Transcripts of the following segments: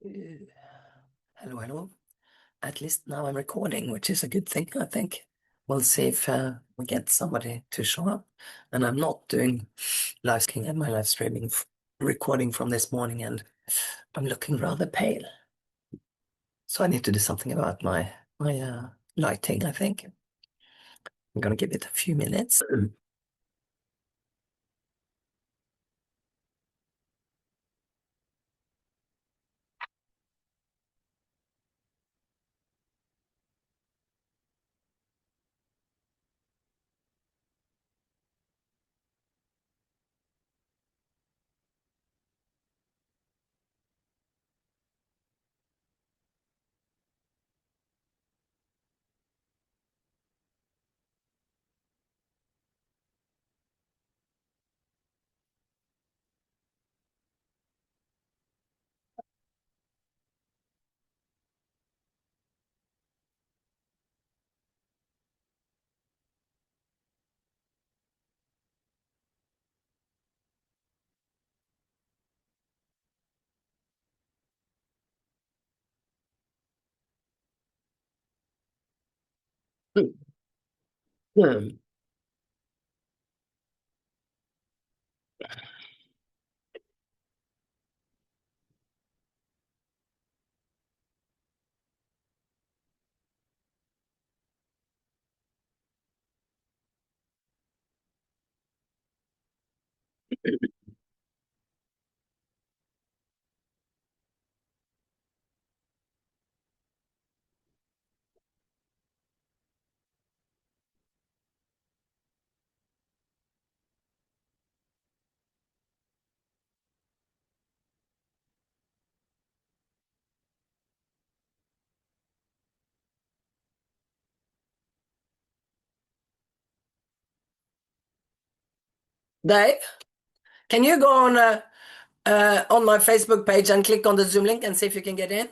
Hello, hello. At least now I'm recording, which is a good thing, I think. We'll see if we get somebody to show up. And I'm not doing live streaming and my live streaming recording from this morning, and I'm looking rather pale. So I need to do something about my lighting, I think. I'm gonna give it a few minutes. Dave, can you go on my Facebook page and click on the Zoom link and see if you can get in?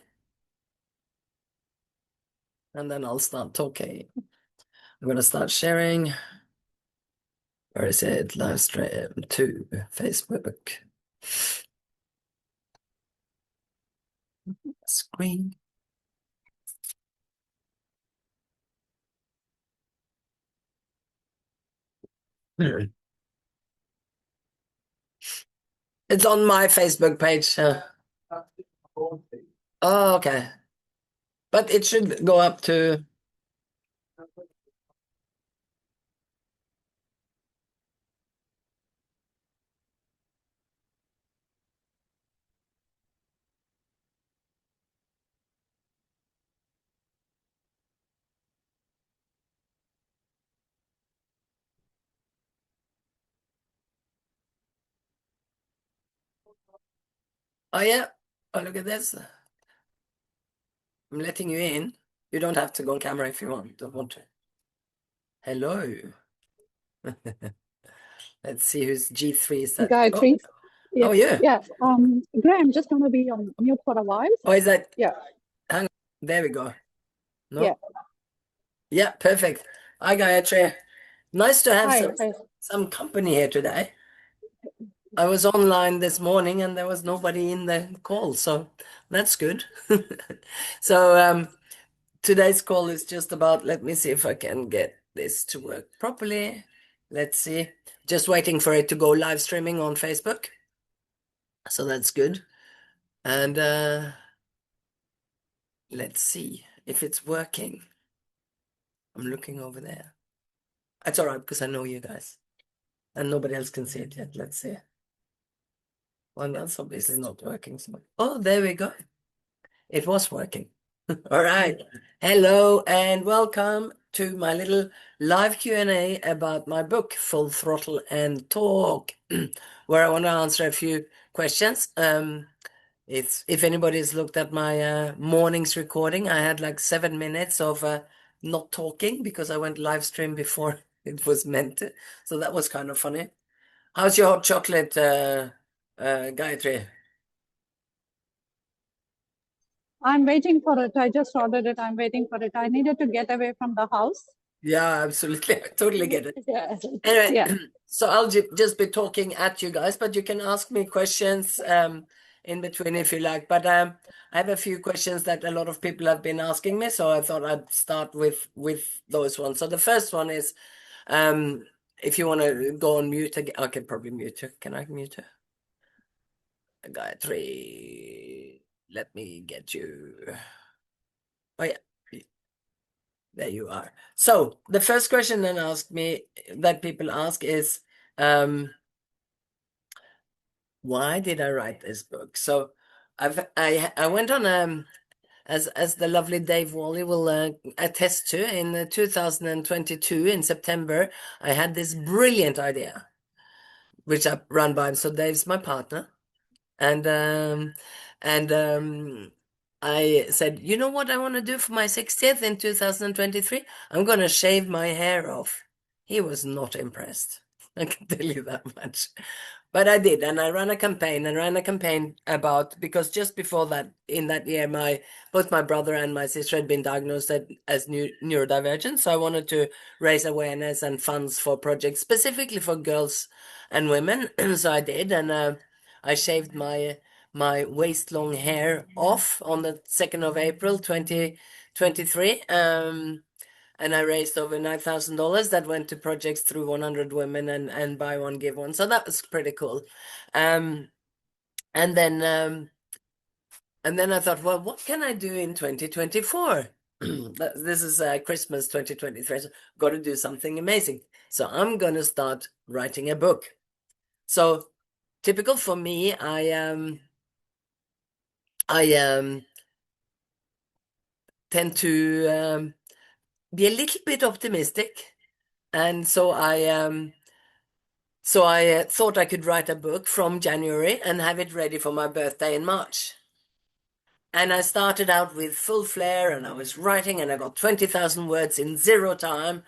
And then I'll start talking. I'm gonna start sharing. Where is it? Live stream to Facebook. Screen. It's on my Facebook page. Oh, okay. But it should go up to. Oh, yeah. Oh, look at this. I'm letting you in. You don't have to go on camera if you don't want to. Hello. Let's see whose G3 is that. Gayatri. Oh, oh, yeah. Yeah. Graham, just going to be on mute for a while. Oh, is that? Yeah. Hang on. There we go. No? Yeah. Yeah, perfect. Hi, Gayatri. Nice to have Hi. some company here today. I was online this morning and there was nobody in the call, so that's good. So today's call is just about, let me see if I can get this to work properly. Let's see. Just waiting for it to go live streaming on Facebook. So that's good. And let's see if it's working. I'm looking over there. It's all right because I know you guys. And nobody else can see it yet. Let's see. Well, that's obviously not working. So. Oh, there we go. It was working. All right. Hello and welcome to my little live Q&A about my book, Full Throttle and Torque, where I want to answer a few questions. If anybody's looked at my morning's recording, I had like 7 minutes of not talking because I went live stream before it was meant to. So that was kind of funny. How's your hot chocolate, Gayatri? I'm waiting for it. I just ordered it. I'm waiting for it. I needed to get away from the house. Yeah, absolutely. I totally get it. Yeah. Anyway, Yeah. so I'll just be talking at you guys, but you can ask me questions in between if you like. But I have a few questions that a lot of people have been asking me, so I thought I'd start with those ones. So the first one is, um, if you want to go on mute again, I can probably mute you. Can I mute you? Gayatri, let me get you. Oh yeah, there you are. So the first question then asked me that people ask is, why did I write this book? So I went on as the lovely Dave Wally will attest to, in 2022 in September, I had this brilliant idea, which I ran by him. So Dave's my partner, and I said, you know what I want to do for my 60th in 2023? I'm going to shave my hair off. He was not impressed. I can tell you that much. But I did, and I ran a campaign about, because just before that, in that year, both my brother and my sister had been diagnosed as neurodivergent. So I wanted to raise awareness and funds for projects specifically for girls and women. So I did, and I shaved my waist long hair off on the 2nd of April 2023. And I raised over $9,000 that went to projects through 100 women and buy one, give one. So that was pretty cool. Um, and then um, and then I thought, well, what can I do in 2024? This is Christmas 2023. So got to do something amazing. So I'm going to start writing a book. So typical for me, I tend to be a little bit optimistic, and so I thought I could write a book from January and have it ready for my birthday in March. And I started out with full flair, and I was writing, and I got 20,000 words in zero time.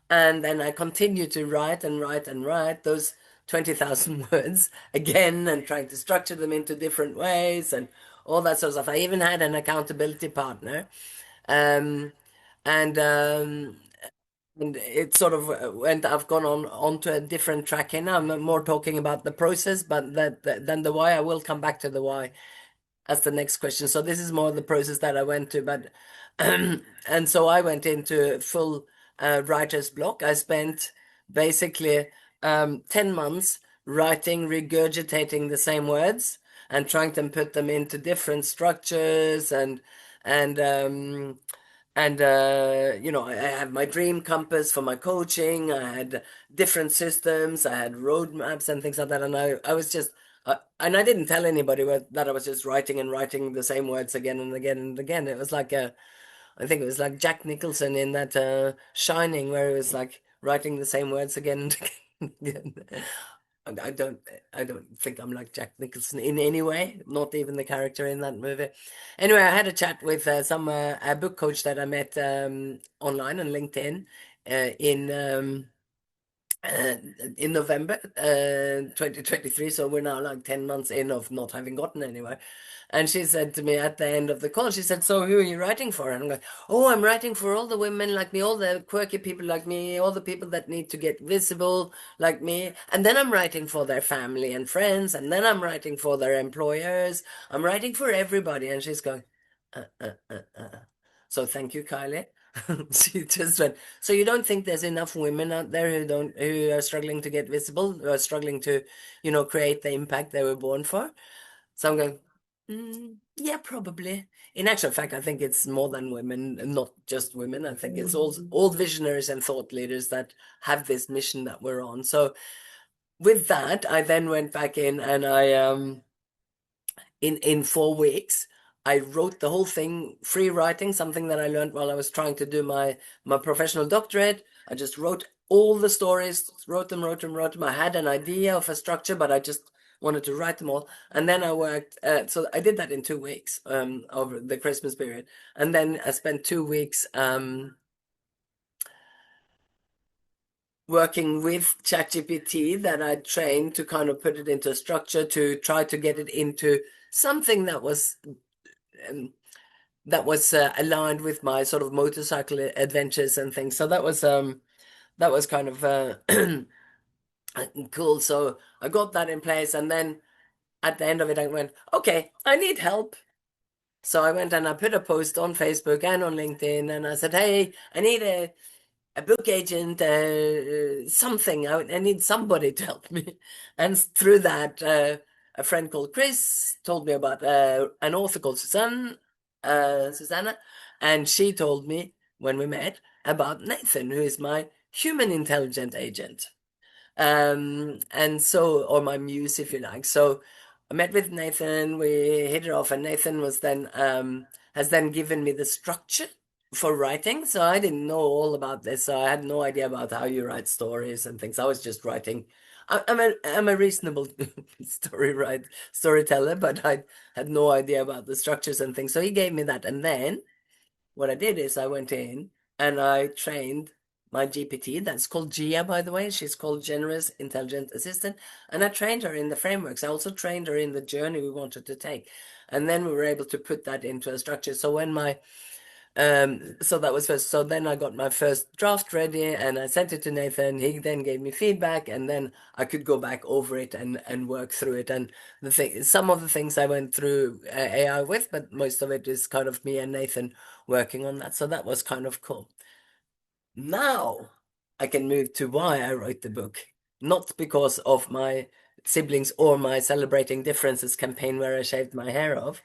And then I continued to write and write and write those 20,000 words again, and trying to structure them into different ways and all that sort of stuff. I even had an accountability partner. Um, and and it sort of went. I've gone onto a different track here now. I'm more talking about the process, but than the why. I will come back to the why as the next question. So this is more the process that I went to, but and so I went into full writer's block. I spent basically 10 months writing, regurgitating the same words and trying to put them into different structures and I have my dream compass for my coaching. I had different systems. I had roadmaps and things like that. And I was just, and I didn't tell anybody that I was just writing and writing the same words again and again and again. It was like I think it was like Jack Nicholson in that Shining, where he was like writing the same words again and again. And I don't think I'm like Jack Nicholson in any way, not even the character in that movie. Anyway, I had a chat with a book coach that I met online on LinkedIn uh, in um, uh, in November 2023. So we're now like 10 months in of not having gotten anywhere. And she said to me at the end of the call, she said, so who are you writing for? And I'm like, oh, I'm writing for all the women like me, all the quirky people like me, all the people that need to get visible like me. And then I'm writing for their family and friends. And then I'm writing for their employers. I'm writing for everybody. And she's going, uh, uh, uh, uh. So thank you, Kylie. She just went, so you don't think there's enough women out there who are struggling to get visible, who are struggling to, create the impact they were born for? So I'm going, yeah, probably. In actual fact, I think it's more than women, and not just women. I think it's all visionaries and thought leaders that have this mission that we're on. So with that, I then went back in and I in 4 weeks, I wrote the whole thing, free writing, something that I learned while I was trying to do my professional doctorate. I just wrote all the stories, wrote them, wrote them, wrote them. I had an idea of a structure, but I just wanted to write them all. And then I worked, so I did that in 2 weeks over the Christmas period. And then I spent 2 weeks working with ChatGPT that I trained to kind of put it into a structure to try to get it into something um, that was aligned with my sort of motorcycle adventures and things. So that was kind of cool. So I got that in place, and then at the end of it, I went, okay, I need help. So I went and I put a post on Facebook and on LinkedIn, and I said, hey, I need a book agent, something. I need somebody to help me. And through that, a friend called Chris told me about an author called Susanna, and she told me when we met about Nathan, who is my human intelligent agent. And so, or my muse, if you like. So I met with Nathan, we hit it off, and Nathan was then has then given me the structure for writing. So I didn't know all about this, so I had no idea about how you write stories and things. I was just writing. I'm a reasonable storyteller, but I had no idea about the structures and things. So he gave me that, and then what I did is I went in and I trained my GPT. That's called Gia, by the way. She's called Generous Intelligent Assistant. And I trained her in the frameworks. I also trained her in the journey we wanted to take. And then we were able to put that into a structure. So when my so that was first. So then I got my first draft ready and I sent it to Nathan. He then gave me feedback, and then I could go back over it and work through it. And some of the things I went through AI with, but most of it is kind of me and Nathan working on that. So that was kind of cool. Now I can move to why I wrote the book, not because of my siblings or my Celebrating Differences campaign where I shaved my hair off.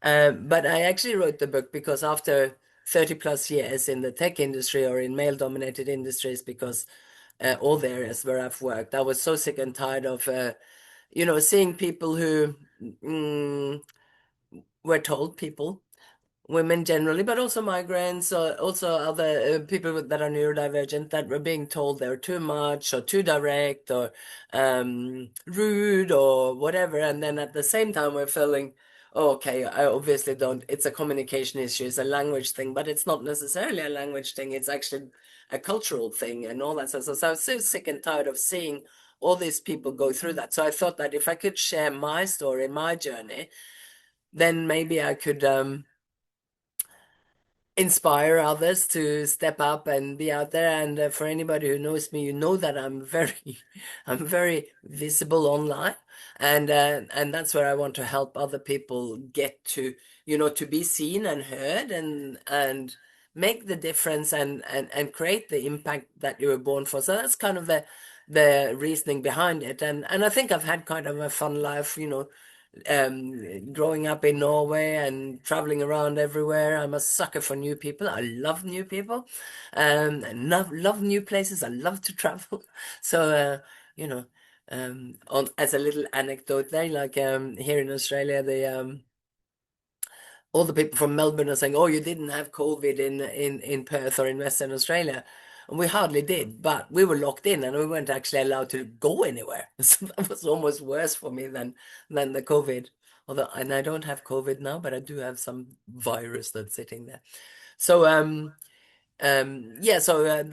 But I actually wrote the book because after 30 plus years in the tech industry or in male dominated industries, because all the areas where I've worked, I was so sick and tired of, seeing people who were told people women generally, but also migrants, or also other people that are neurodivergent that were being told they're too much or too direct or rude or whatever. And then at the same time, we're feeling, oh, okay, I obviously don't, it's a communication issue, it's a language thing, but it's not necessarily a language thing, it's actually a cultural thing and all that. So I was so sick and tired of seeing all these people go through that. So I thought that if I could share my story, my journey, then maybe I could inspire others to step up and be out there. And for anybody who knows me, you know that I'm very, I'm very visible online, and that's where I want to help other people get to, to be seen and heard and make the difference and create the impact that you were born for. So that's kind of the reasoning behind it. And I think I've had kind of a fun life, growing up in Norway and traveling around everywhere. I'm a sucker for new people. I love new people, and love new places. I love to travel. So, you know, on as a little anecdote there, like here in Australia, all the people from Melbourne are saying, "Oh, you didn't have COVID in Perth or in Western Australia." And we hardly did, but we were locked in and we weren't actually allowed to go anywhere. So that was almost worse for me than the COVID. Although, and I don't have COVID now, but I do have some virus that's sitting there. So yeah, so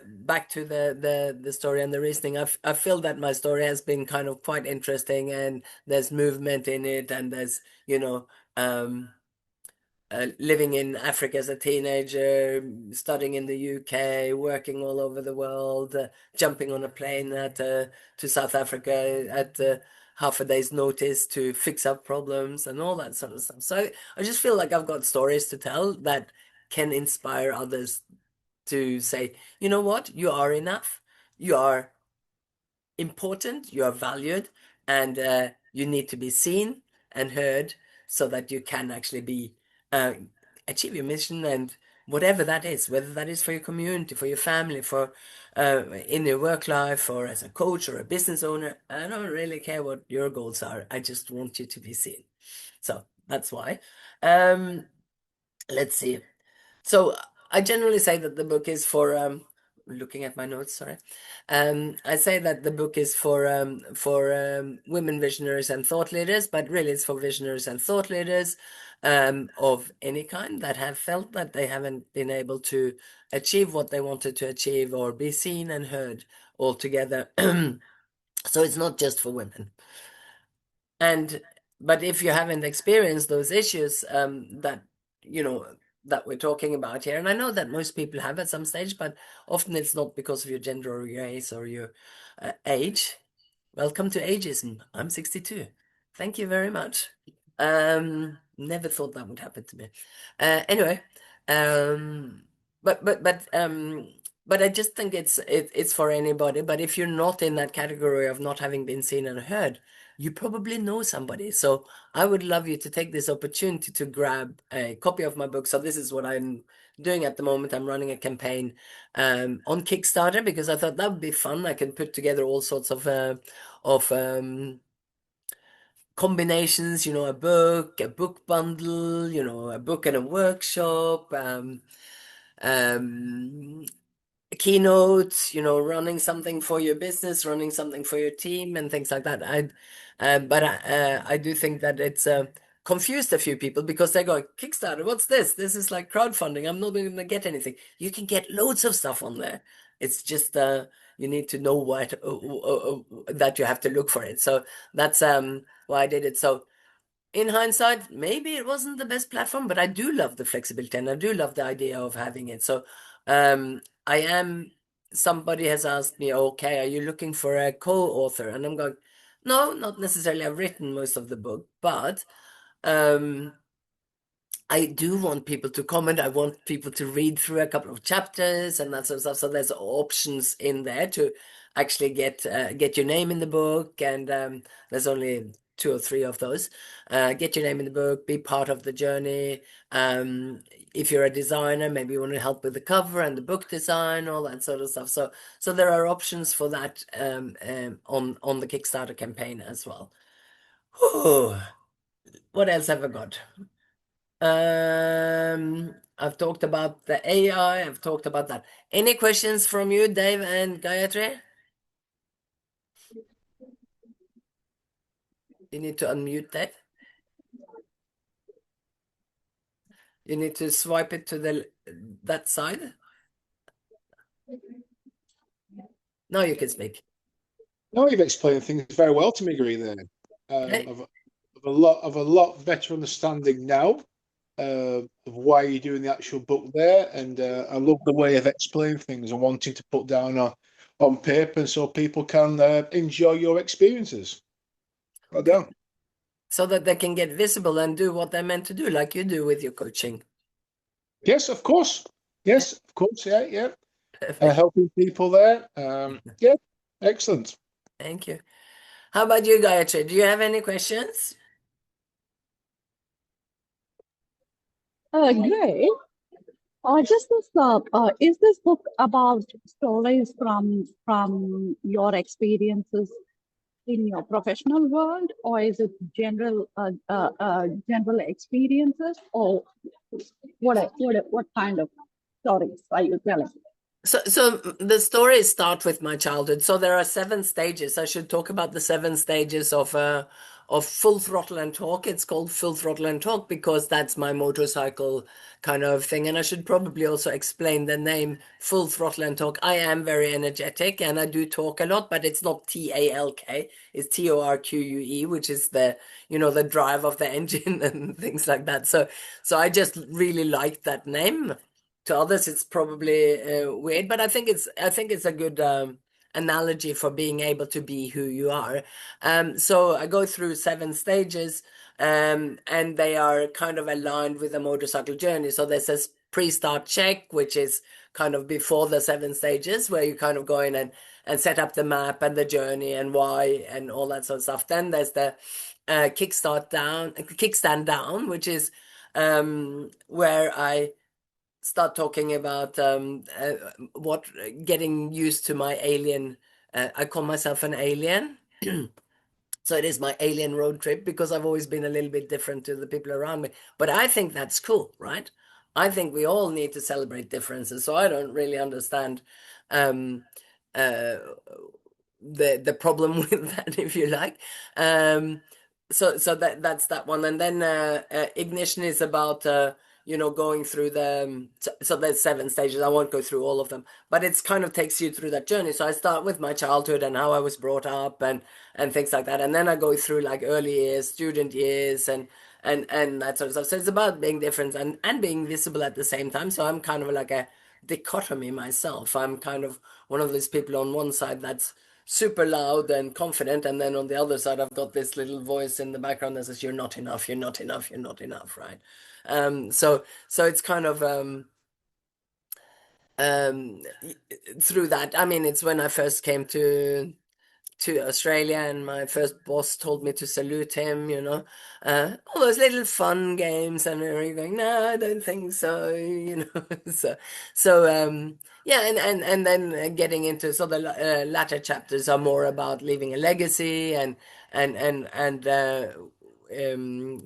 back to the story and the reasoning. I feel that my story has been kind of quite interesting, and there's movement in it, and there's, um living in Africa as a teenager, studying in the UK, working all over the world, jumping on a plane to South Africa at half a day's notice to fix up problems and all that sort of stuff. So I just feel like I've got stories to tell that can inspire others to say, you know what, you are enough, you are important, you are valued, and you need to be seen and heard so that you can actually be uh, achieve your mission and whatever that is, whether that is for your community, for your family, for in your work life, or as a coach or a business owner. I don't really care what your goals are. I just want you to be seen. So that's why. Um, let's see. So I generally say that the book is for looking at my notes, sorry. I say that the book is for women visionaries and thought leaders, but really it's for visionaries and thought leaders of any kind that have felt that they haven't been able to achieve what they wanted to achieve or be seen and heard altogether. So it's not just for women. And but if you haven't experienced those issues that you know that we're talking about here, and I know that most people have at some stage, but often it's not because of your gender or your race or your age. Welcome to ageism. I'm 62. Thank you very much. Never thought that would happen to me. Anyway, um, but but but um, but I just think it's for anybody. But if you're not in that category of not having been seen and heard, you probably know somebody. So I would love you to take this opportunity to grab a copy of my book. So this is what I'm doing at the moment. I'm running a campaign on Kickstarter because I thought that would be fun. I can put together all sorts of combinations, a book bundle, a book and a workshop, um, keynotes, running something for your business, running something for your team, and things like that. But I do think that it's confused a few people because they go, Kickstarter, what's this? This is like crowdfunding. I'm not going to get anything. You can get loads of stuff on there. It's just you need to know that you have to look for it. So that's why I did it. So in hindsight, maybe it wasn't the best platform, but I do love the flexibility and I do love the idea of having it. So, I am, somebody has asked me, okay, are you looking for a co-author? And I'm going, no, not necessarily. I've written most of the book, but um, I do want people to comment. I want people to read through a couple of chapters and that sort of stuff. So there's options in there to actually get your name in the book, and there's only two or three of those. Get your name in the book, be part of the journey. If you're a designer, maybe you want to help with the cover and the book design, all that sort of stuff. So there are options for that on the Kickstarter campaign as well. Whew. What else have I got? I've talked about the AI, I've talked about that. Any questions from you, Dave and Gayatri? You need to unmute Dave. You need to swipe it to that side. Now you can speak. No, you've explained things very well to me, Gree, there. Okay. Of a lot better understanding now of why you're doing the actual book there, and I love the way of explaining things and wanting to put down on paper so people can enjoy your experiences. Well Okay. done. So that they can get visible and do what they're meant to do, like you do with your coaching. Yes, of course. Yes, of course. Yeah, yeah. Perfect. Helping people there. Yeah, excellent. Thank you. How about you, Gayatri? Do you have any questions? Great. Just this, is this book about stories from your experiences in your professional world, or is it general experiences, or what kind of stories are you telling? So the stories start with my childhood. So there are seven stages. I should talk about the seven stages of Full Throttle and Torque. It's called Full Throttle and Torque because that's my motorcycle kind of thing. And I should probably also explain the name Full Throttle and Torque. I am very energetic and I do talk a lot, but it's not TALK. It's TORQUE, which is the drive of the engine and things like that. So I just really like that name. To others, it's probably weird, but I think it's a good analogy for being able to be who you are. So I go through seven stages, and they are kind of aligned with the motorcycle journey. So there's this pre-start check, which is kind of before the seven stages, where you kind of go in and set up the map and the journey and why and all that sort of stuff. Then there's the kickstand down, which is where I start talking about what getting used to my alien. I call myself an alien. So it is my alien road trip because I've always been a little bit different to the people around me. But I think that's cool, right? I think we all need to celebrate differences. So I don't really understand um, uh, the problem with that, if you like. Um, so that's that one, and then ignition is about going through so there's seven stages. I won't go through all of them, but it's kind of takes you through that journey. So I start with my childhood and how I was brought up and things like that, and then I go through like early years, student years, and that sort of stuff. So it's about being different and being visible at the same time. So I'm kind of like a dichotomy myself. I'm kind of one of those people on one side that's super loud and confident, and then on the other side, I've got this little voice in the background that says, "You're not enough. You're not enough. You're not enough." Right? So it's kind of um, through that. I mean, it's when I first came to Australia, and my first boss told me to salute him, all those little fun games, and you're going, no, I don't think so, So, yeah, and then getting into so the latter chapters are more about leaving a legacy and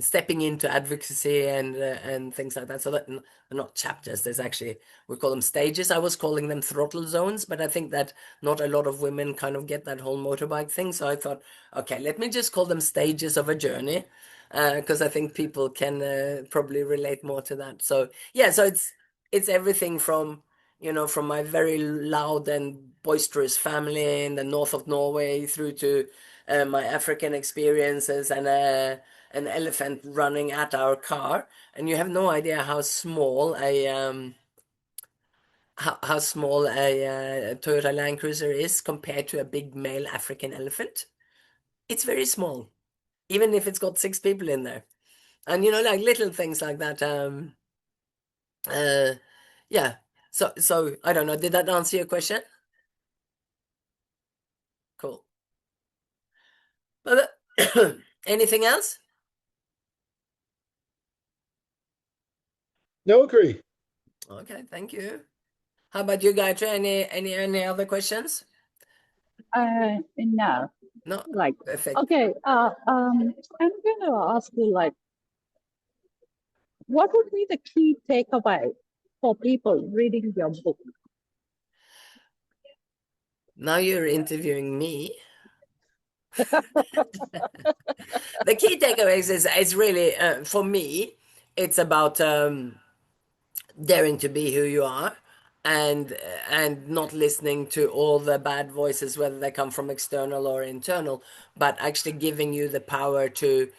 stepping into advocacy and things like that. So that not chapters. There's actually we call them stages. I was calling them throttle zones, but I think that not a lot of women kind of get that whole motorbike thing. So I thought, okay, let me just call them stages of a journey, because I think people can probably relate more to that. So yeah, so it's everything from from my very loud and boisterous family in the north of Norway through to my African experiences and an elephant running at our car, and you have no idea how small how small a Toyota Land Cruiser is compared to a big male African elephant. It's very small, even if it's got six people in there. And like little things like that. Uh, yeah. So I don't know. Did that answer your question? Cool. But anything else? No, agree. Okay, thank you. How about you, Gayatri? Any other questions? No, No, like, perfect. okay, I'm going to ask you, like, what would be the key takeaway for people reading your book? Now you're interviewing me. The key takeaways is really for me, it's about daring to be who you are and not listening to all the bad voices, whether they come from external or internal, but actually giving you the power to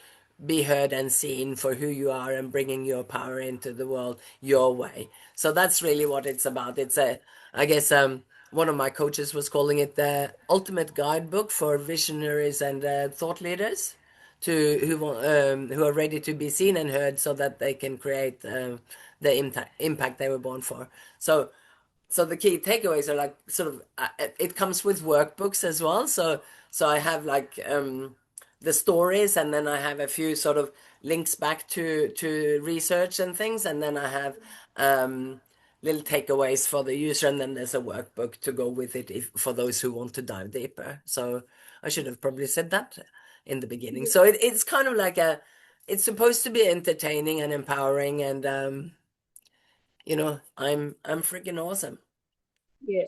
be heard and seen for who you are and bringing your power into the world your way. So that's really what it's about. It's I guess one of my coaches was calling it the ultimate guidebook for visionaries and thought leaders to who are ready to be seen and heard so that they can create the impact they were born for. So the key takeaways are like sort of it comes with workbooks as well. So I have like the stories, and then I have a few sort of links back to research and things, and then I have little takeaways for the user, and then there's a workbook to go with it if for those who want to dive deeper. So I should have probably said that in the beginning. So it's kind of like it's supposed to be entertaining and empowering, and I'm freaking awesome. Yeah.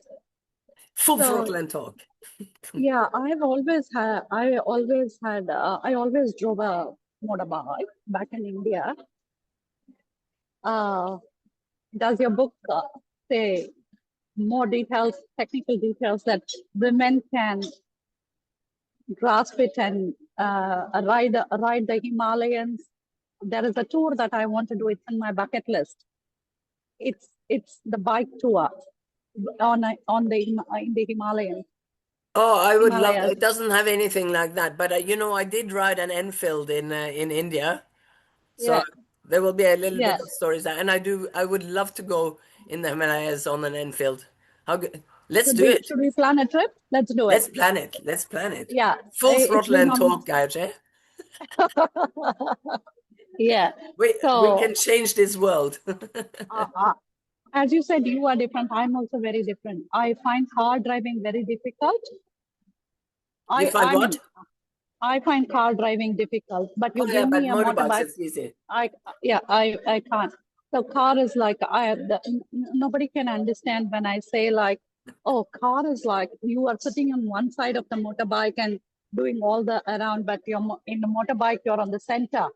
Full throttle So, and torque. yeah, I always drove a motorbike back in India. Uh, does your book say more details, technical details that women can grasp it and ride the Himalayas? There is a tour that I want to do. It's on my bucket list. It's the bike tour on the in the Oh, I would love Himalayas. it. Doesn't have anything like that, but I did ride an Enfield in India, so Yeah, there will be a little yeah. bit of stories there. And I would love to go in the Himalayas on an Enfield. How good? Let's do it. Should we plan a trip? Let's do it. Let's plan it. Let's plan it. Yeah, Full it's throttle been and on. torque, guys. Eh? Yeah. We So, can change this world. uh, uh, as you said, you are different. I'm also very different. I find car driving very difficult. You I find I what? mean, I find car driving difficult. But Oh you yeah, give but me a motorbikes motorbike, it's easy. I yeah, I can't. So car is like nobody can understand when I say like, oh, car is like you are sitting on one side of the motorbike and doing all the around, but in the motorbike you're on the center.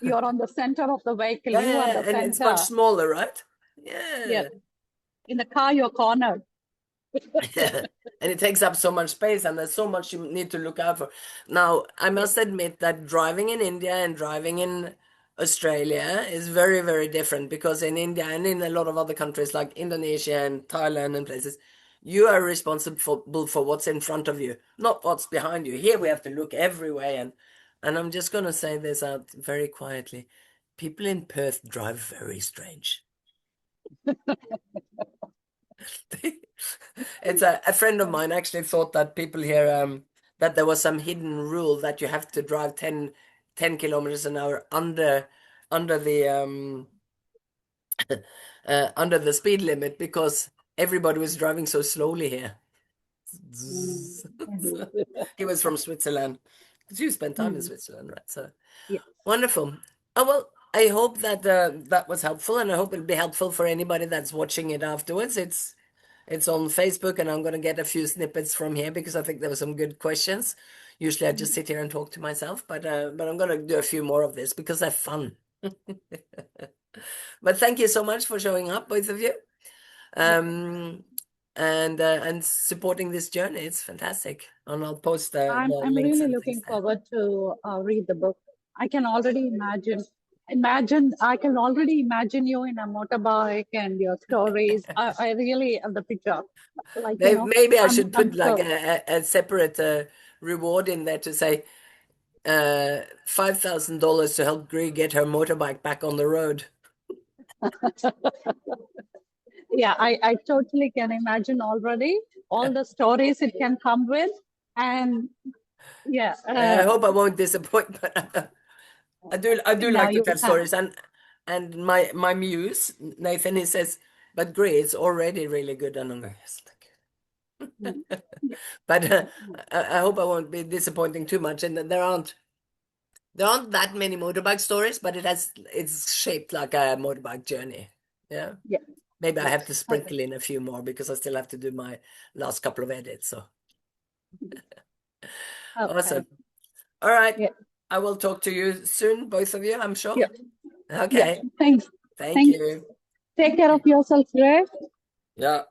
You're on the center of the vehicle. Yeah, You yeah, are yeah, the and it's much center. smaller, right? Yeah. Yeah. In the car, you're cornered. And it takes up so much space, and there's so much you need to look out for. Now, I Yeah. must admit that driving in India and driving in Australia is very, very different, because in India and in a lot of other countries like Indonesia and Thailand and places, You are responsible for what's in front of you, not what's behind you. Here we have to look everywhere, and I'm just gonna say this out very quietly. People in Perth drive very strange. It's a friend of mine actually thought that people here that there was some hidden rule that you have to drive 10 kilometers an hour under the under the speed limit because everybody was driving so slowly here. He was from Switzerland. Because you spent time in Switzerland, right? So Yes. wonderful. Oh well, I hope that that was helpful, and I hope it'll be helpful for anybody that's watching it afterwards. It's on Facebook, and I'm going to get a few snippets from here because I think there were some good questions. Usually, I just sit here and talk to myself, but I'm going to do a few more of this because they're fun. But thank you so much for showing up, both of you, and supporting this journey. It's fantastic, and I'll post the I'm links really and looking things there. forward to read the book. I can already I can already imagine you in a motorbike and your stories. I really have the picture. Like, you know, Maybe I should I'm put like a separate reward in there to say $5,000 to help Gree get her motorbike back on the road. Yeah, I totally can imagine already all the stories it can come with. And yeah, I hope I won't disappoint, but I do now like to you tell have. stories, and my muse Nathan, he says, but Gree, it's already really good, and I'm going, yes, thank you. But I hope I won't be disappointing too much, and there aren't that many motorbike stories, but it's shaped like a motorbike journey. Yeah. Yeah. Maybe I have to Okay. sprinkle in a few more because I still have to do my last couple of edits. So Okay. awesome. All right. Yeah. I will talk to you soon, both of you, I'm sure. Yeah. Okay. Yeah. Thanks. Thank Thanks. you. Take care of yourself, Ray. Yeah.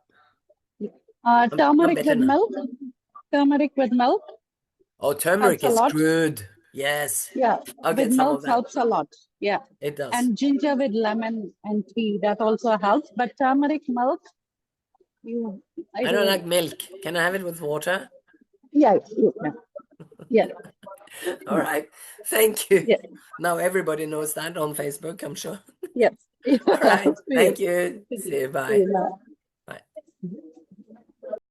I'm Turmeric better with now. milk. Turmeric with milk Oh, turmeric helps a is lot. good. Yes. Yeah, I'll with get some of milk that. helps a lot. Yeah, It does. and ginger with lemon and tea, that also helps. But turmeric milk, I don't like milk. Can I have it with water? Yeah, yeah, All right. Thank you. yeah, Now everybody knows that on Facebook, I'm sure. yes. All right. See you. Thank you. See you. See Bye. you now.